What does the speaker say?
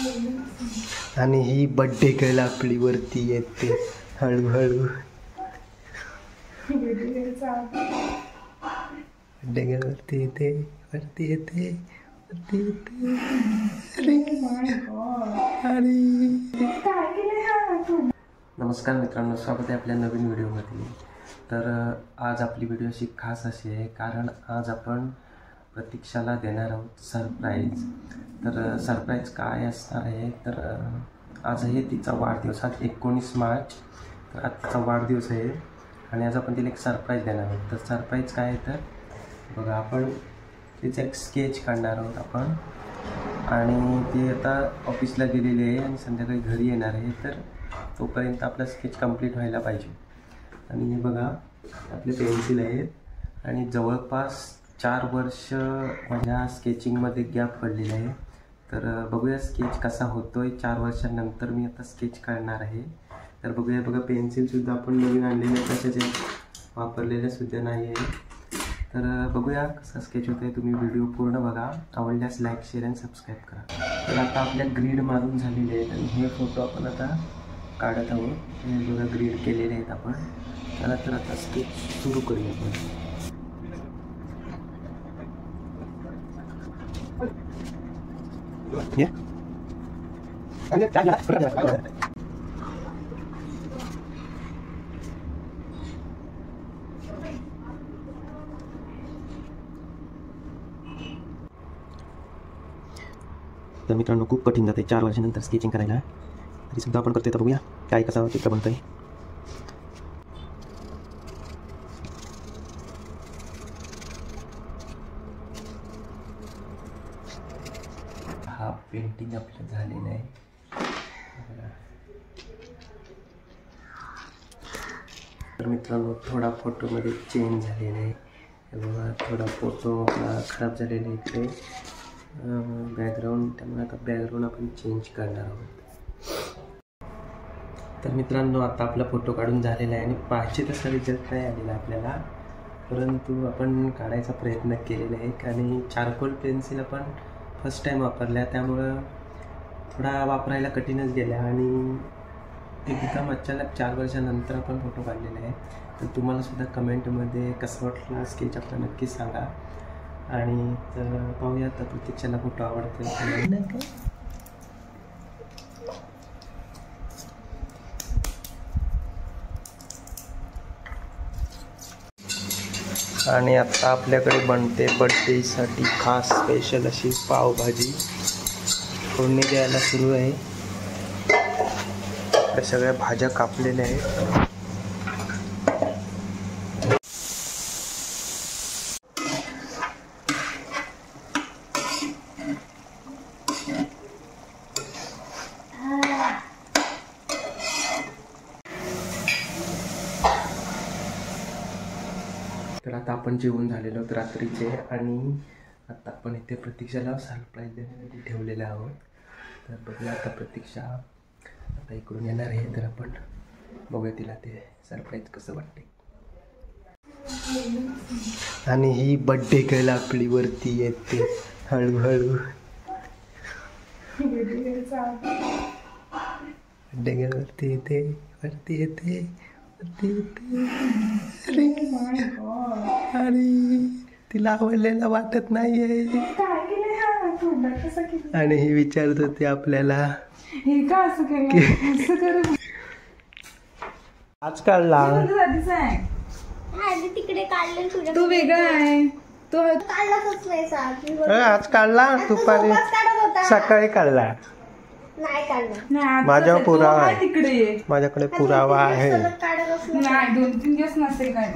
आणि ही birthday girl आपली वरती येते हळूहळू. बर्थडे गर्ल वरती येते, वरती येते, वरती येते. अरे नमस्कार मित्रांनो, स्वागत आहे आपल्या नवीन व्हिडिओमध्ये. तर आज आपली व्हिडिओ अशी खास अशी आहे कारण आज आपण प्रतीक्षाला देणार आहोत सरप्राईज. तर सरप्राईज काय असणार आहे तर आज आहे तिचा वाढदिवस. आज 19 मार्च. तर आज तिचा वाढदिवस आहे आणि आज आपण तिला एक सरप्राईज देणार आहोत. तर सरप्राईज काय आहे तर बघा, आपण तिचं एक स्केच काढणार आहोत आपण. आणि ती आता ऑफिसला गेलेली आहे आणि संध्याकाळी घरी येणार आहे. तर तोपर्यंत आपला स्केच कंप्लीट व्हायला पाहिजे. आणि हे बघा आपले पेन्सिल आहेत आणि जवळपास 4 वर्ष माझ्या स्केचिंगमध्ये गॅप पडलेला आहे. तर बघूया स्केच कसा होतो आहे. 4 वर्षांनंतर मी आता स्केच काढणार आहे. तर बघूया. बघा पेन्सिलसुद्धा आपण नवीन आणलेले, कशाचे वापरलेलेसुद्धा नाही आहे. तर बघूया कसा स्केच होतो आहे. तुम्ही व्हिडिओ पूर्ण बघा. आवडल्यास लाईक, शेअर आणि सबस्क्राईब करा. तर आता आपल्या ग्रीड मारून झालेले आहेत आणि हे फोटो आपण आता काढत आहोत. हे बघा ग्रीड केलेले आहेत आपण. चला तर आता स्केच सुरू करूया आपण. तर मित्रांनो, खूप कठीण जाते 4 वर्षानंतर स्केचिंग करायला. तरी सुद्धा आपण करतोय. तर बघूया काय कसा चित्र बनतंय. हा पेंटिंग आपलं झालेलं आहे. तर मित्रांनो, थोडा फोटोमध्ये चेंज झालेला आहे. बघा थोडा फोटो आपला खराब झालेला आहे इकडे बॅकग्राऊंड. त्यामुळे आता बॅकग्राऊंड आपण चेंज करणार आहोत. तर मित्रांनो, आता आपला फोटो काढून झालेला आहे आणि पाहिजे तसा रिझल्ट नाही आलेला आपल्याला, परंतु आपण काढायचा प्रयत्न केलेला आहे. आणि चारकोल पेन्सिल आपण फर्स्ट टाईम वापरल्या, त्यामुळं थोडा वापरायला कठीणच गेला. आणि एकदम अचानक 4 वर्षानंतर आपण फोटो काढलेला आहे. तर तुम्हालासुद्धा कमेंटमध्ये कसं वाटलं स्केच आपलं नक्की सांगा. आणि तर पाहूया आता प्रतीक्षाला फोटो आवडतो नाही का. आणि आता आपल्याकडे बनते बर्थडेसाठी खास स्पेशल अशी पावभाजी. फोडणी द्यायला सुरू आहे. आपल्या सगळ्या भाज्या कापलेल्या आहेत. तर आता आपण जेवण झालेलो आहोत रात्रीचे आणि आता आपण इथे प्रतीक्षाला सरप्राईज देण्यासाठी ठेवलेले आहोत. तर बघूया आता प्रतीक्षा आता इकडून येणार आहे. तर आपण बघूया तिला ते सरप्राईज कसं वाटते. आणि ही बर्थडे गर्ल आपली वरती येते हळूहळू. बर्थडे गर्ल वरती येते, वरती येते, वरती येते. अरे तिला आवडलेला वाटत नाहीये. आणि ही विचारत होती आपल्याला आज काढला तिकडे काढले. तू वेगळा आहे. तो काढलाच नाही. आज काढला दुपारी, सकाळी काढला. नाही काढला. माझ्यावर पुरावा आहे. तिकडे माझ्याकडे पुरावा आहे. 2-3 दिवस नसेल काय.